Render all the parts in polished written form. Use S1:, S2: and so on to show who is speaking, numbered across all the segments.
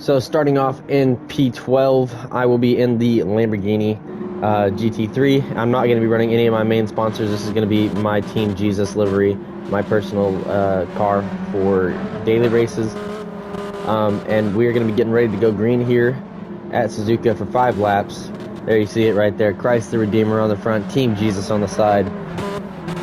S1: So starting off in P12, I will be in the Lamborghini GT3. I'm not going to be running any of my main sponsors. This is going to be my Team Jesus livery, my personal car for daily races. And we are going to be getting ready to go green here at Suzuka for 5 laps. There you see it right there. Christ the Redeemer on the front, Team Jesus on the side,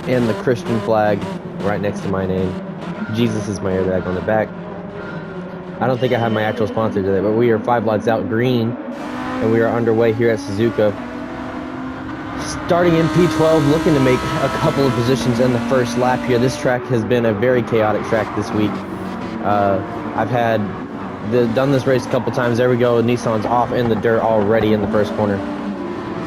S1: and the Christian flag right next to my name. Jesus is my airbag on the back. I don't think I have my actual sponsor today, but we are 5 laps out green, and we are underway here at Suzuka. Starting in P12, looking to make a couple of positions in the first lap here. This track has been a very chaotic track this week. I've done this race a couple times. There we go. Nissan's off in the dirt already in the first corner.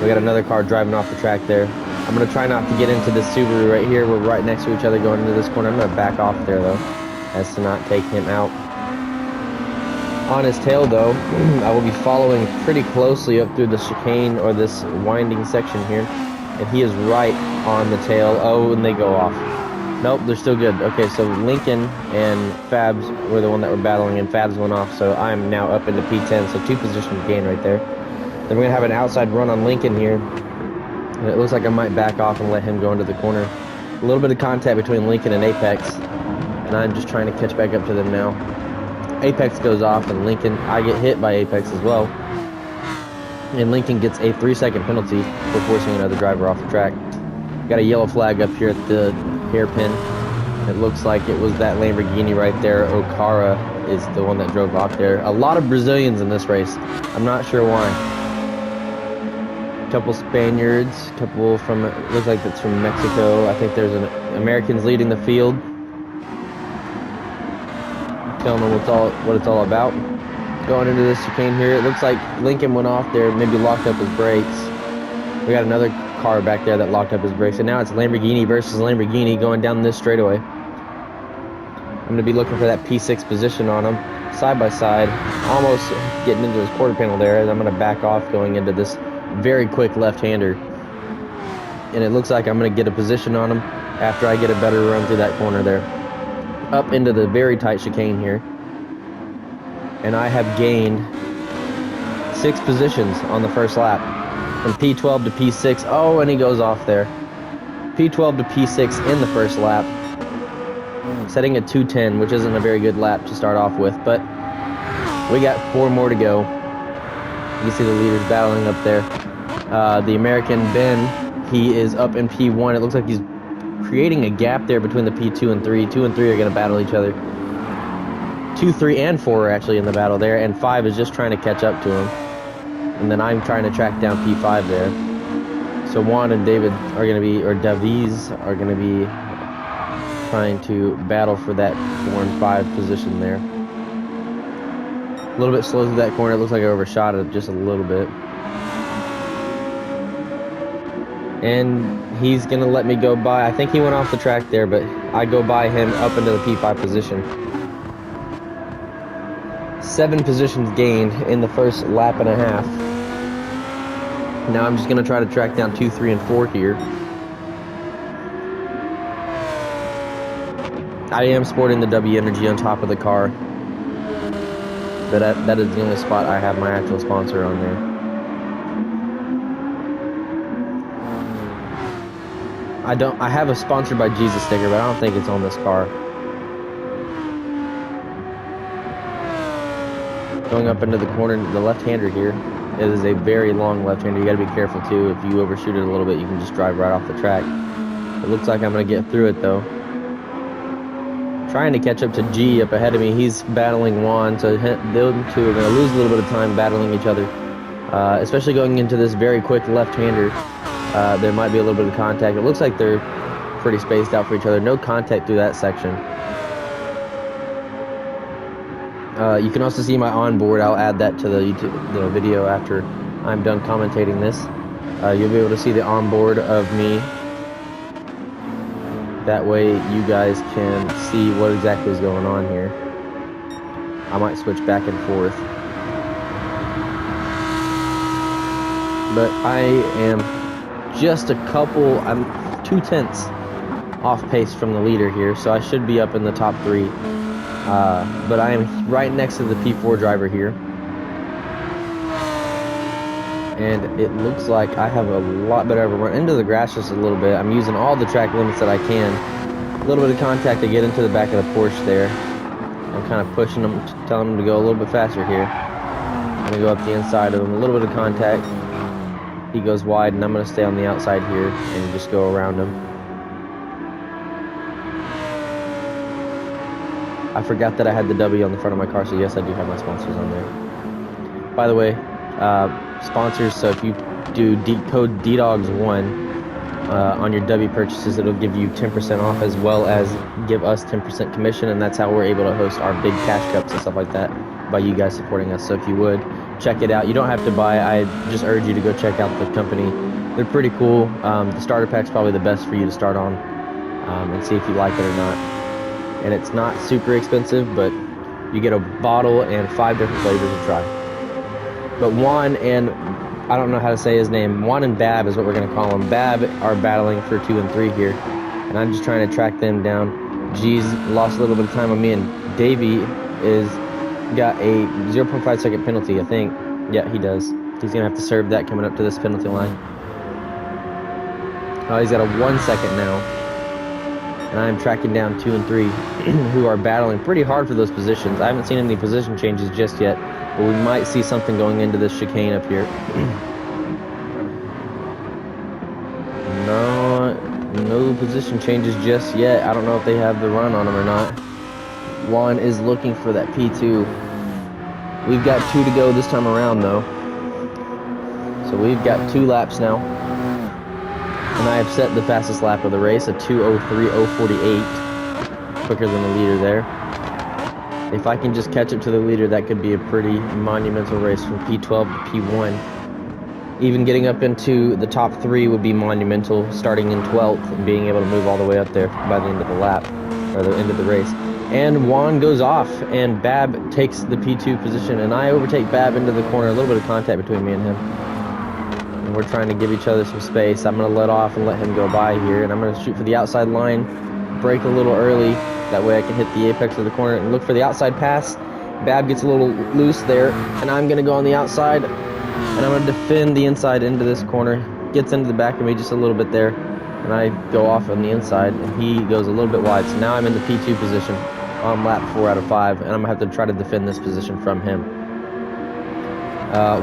S1: We got another car driving off the track there. I'm going to try not to get into this Subaru right here. We're right next to each other going into this corner. I'm going to back off there, though, as to not take him out. On his tail, though, I will be following pretty closely up through the chicane, or this winding section here, and he is right on the tail. Oh, and they go off. Nope, they're still good. Okay, so Lincoln and Fabs were the one that were battling, and Fabs went off, so I'm now up into P10, so 2 positions gain right there. Then we're going to have an outside run on Lincoln here, and it looks like I might back off and let him go into the corner. A little bit of contact between Lincoln and Apex, and I'm just trying to catch back up to them now. Apex goes off, and Lincoln, I get hit by Apex as well. And Lincoln gets a 3-second penalty for forcing another driver off the track. Got a yellow flag up here at the hairpin. It looks like it was that Lamborghini right there. Okara is the one that drove off there. A lot of Brazilians in this race. I'm not sure why. A couple Spaniards, a couple from, it looks like it's from Mexico. I think there's Americans leading the field. Telling them what it's all about. Going into this chicane here, it looks like Lincoln went off there, maybe locked up his brakes. We got another car back there that locked up his brakes, and now it's Lamborghini versus Lamborghini going down this straightaway. I'm going to be looking for that P6 position on him, side by side, almost getting into his quarter panel there, and I'm going to back off going into this very quick left-hander. And it looks like I'm going to get a position on him after I get a better run through that corner there. Up into the very tight chicane here, and I have gained 6 positions on the first lap, from P12 to P6. Oh, and he goes off there. P12 to P6 in the first lap, setting a 2:10, which isn't a very good lap to start off with, but we got 4 more to go. You can see the leaders battling up there. The American Ben, he is up in P1. It looks like he's creating a gap there between the P2 and 3. 2 and 3 are going to battle each other. 2, 3, and 4 are actually in the battle there, and 5 is just trying to catch up to him. And then I'm trying to track down P5 there. So Juan and David are going to be, or Davies are going to be trying to battle for that 4 and 5 position there. A little bit slow through that corner. It looks like I overshot it just a little bit. And he's going to let me go by. I think he went off the track there, but I go by him up into the P5 position. 7 positions gained in the first lap and a half. Now I'm just going to try to track down 2, 3, and 4 here. I am sporting the W Energy on top of the car, but that is the only spot I have my actual sponsor on there. I have a sponsored by Jesus sticker, but I don't think it's on this car. Going up into the corner, the left-hander here. It is a very long left-hander. You got to be careful too. If you overshoot it a little bit, you can just drive right off the track. It looks like I'm going to get through it though. Trying to catch up to G up ahead of me. He's battling Juan, so them two are going to lose a little bit of time battling each other. Especially going into this very quick left-hander. There might be a little bit of contact. It looks like they're pretty spaced out for each other. No contact through that section. You can also see my onboard. I'll add that to the video after I'm done commentating this. You'll be able to see the onboard of me. That way you guys can see what exactly is going on here. I might switch back and forth. But I am just I'm 2/10 off pace from the leader here, so I should be up in the top 3. But I am right next to the P4 driver here. And it looks like I have a lot better of a run into the grass just a little bit. I'm using all the track limits that I can. A little bit of contact to get into the back of the Porsche there. I'm kind of pushing him, telling him to go a little bit faster here. I'm going to go up the inside of him, a little bit of contact. He goes wide, and I'm going to stay on the outside here and just go around him. I forgot that I had the W on the front of my car, so yes, I do have my sponsors on there. By the way, sponsors, so if you do code DDogs1 on your W purchases, it'll give you 10% off as well as give us 10% commission, and that's how we're able to host our big cash cups and stuff like that by you guys supporting us. So if you would, check it out. You don't have to buy. I just urge you to go check out the company. They're pretty cool. The starter pack's probably the best for you to start on and see if you like it or not. And it's not super expensive, but you get a bottle and 5 different flavors to try. But Juan and, I don't know how to say his name, Juan and Bab is what we're going to call him. Bab are battling for 2 and 3 here, and I'm just trying to track them down. G's lost a little bit of time on me, and Davey is got a 0.5 second penalty, I think. Yeah, he does. He's going to have to serve that coming up to this penalty line. Oh, he's got a 1 second now. And I'm tracking down 2 and 3 who are battling pretty hard for those positions. I haven't seen any position changes just yet, but we might see something going into this chicane up here. No position changes just yet. I don't know if they have the run on them or not. Juan is looking for that P2. We've got 2 to go this time around, though. So we've got 2 laps now. And I have set the fastest lap of the race, a 2:03.048, quicker than the leader there. If I can just catch up to the leader, that could be a pretty monumental race from P12 to P1. Even getting up into the top 3 would be monumental, starting in 12th and being able to move all the way up there by the end of the lap, or the end of the race. And Juan goes off, and Bab takes the P2 position, and I overtake Bab into the corner, a little bit of contact between me and him. And we're trying to give each other some space. I'm going to let off and let him go by here, and I'm going to shoot for the outside line, brake a little early, that way I can hit the apex of the corner and look for the outside pass. Bab gets a little loose there, and I'm going to go on the outside, and I'm going to defend the inside into this corner. Gets into the back of me just a little bit there, and I go off on the inside, and he goes a little bit wide. So now I'm in the P2 position on lap 4 out of 5, and I'm going to have to try to defend this position from him.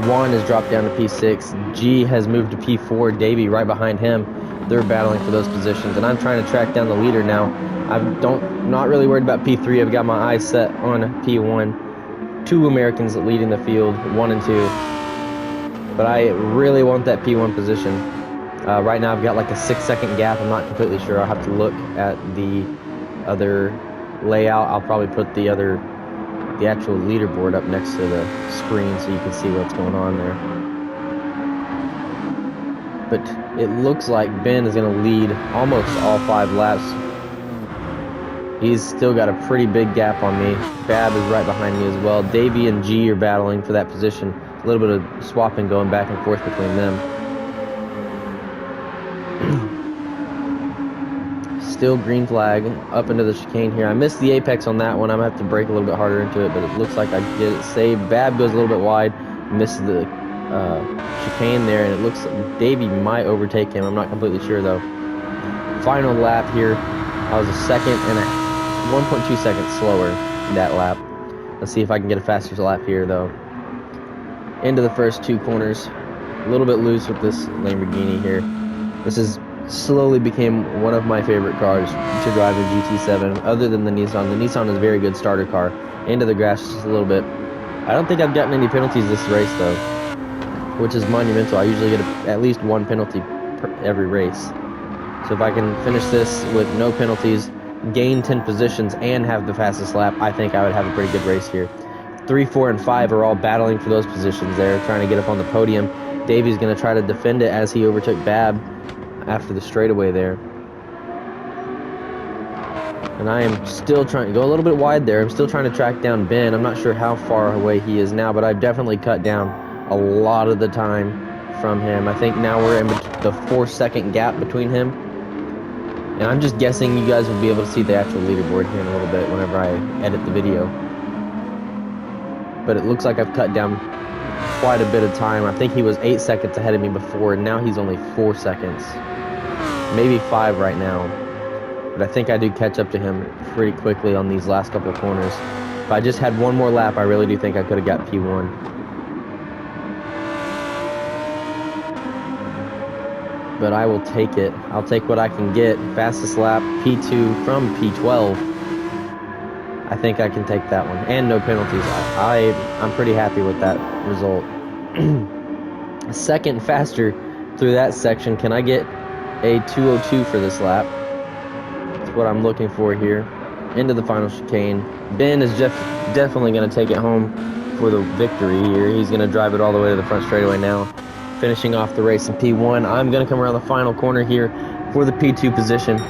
S1: Juan has dropped down to P6. G has moved to P4. Davey right behind him. They're battling for those positions, and I'm trying to track down the leader now. I'm not really worried about P3. I've got my eyes set on P1. 2 Americans leading the field, 1 and 2. But I really want that P1 position. Right now I've got like a 6-second gap. I'm not completely sure. I'll have to look at the other layout. I'll probably put the actual leaderboard up next to the screen so you can see what's going on there. But it looks like Ben is going to lead almost all 5 laps. He's still got a pretty big gap on me. Bab is right behind me as well. Davey and G are battling for that position. A little bit of swapping going back and forth between them. Still green flag up into the chicane here. I missed the apex on that one. I'm going to have to brake a little bit harder into it, but it looks like I get it saved. Bab goes a little bit wide. Missed the chicane there, and it looks like Davey might overtake him. I'm not completely sure, though. Final lap here. I was a second and 1.2 seconds slower that lap. Let's see if I can get a faster lap here, though. Into the first 2 corners. A little bit loose with this Lamborghini here. This is slowly became one of my favorite cars to drive in GT7, other than the Nissan. The Nissan is a very good starter car. Into the grass just a little bit. I don't think I've gotten any penalties this race, though, which is monumental. I usually get at least 1 penalty every race. So if I can finish this with no penalties, gain 10 positions, and have the fastest lap, I think I would have a pretty good race here. 3, 4, and 5 are all battling for those positions there, trying to get up on the podium. Davey's going to try to defend it as he overtook Bab after the straightaway there. And I am still trying to go a little bit wide there. I'm still trying to track down Ben. I'm not sure how far away he is now, but I've definitely cut down a lot of the time from him. I think now we're in the 4-second gap between him. And I'm just guessing you guys will be able to see the actual leaderboard here in a little bit whenever I edit the video. But it looks like I've cut down quite a bit of time. I think he was 8 seconds ahead of me before, and now he's only 4 seconds. Maybe 5 right now. But I think I do catch up to him pretty quickly on these last couple of corners. If I just had one more lap, I really do think I could have got P1. But I will take it. I'll take what I can get. Fastest lap, P2 from P12. I think I can take that one. And no penalties. I'm pretty happy with that result. Second faster through that section. Can I get a 2:02 for this lap? That's what I'm looking for here. Into the final chicane. Ben is definitely going to take it home for the victory here. He's going to drive it all the way to the front straightaway now. Finishing off the race in P1. I'm going to come around the final corner here for the P2 position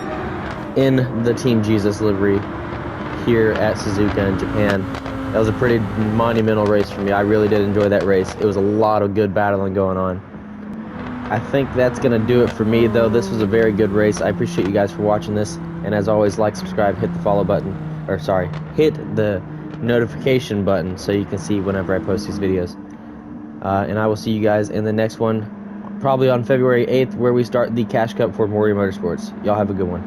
S1: in the Team Jesus livery here at Suzuka in Japan. That was a pretty monumental race for me. I really did enjoy that race. It was a lot of good battling going on. I think that's going to do it for me, though. This was a very good race. I appreciate you guys for watching this. And as always, like, subscribe, hit the follow button. Or, sorry, hit the notification button so you can see whenever I post these videos. And I will see you guys in the next one, probably on February 8th, where we start the Cash Cup for Mori Motorsports. Y'all have a good one.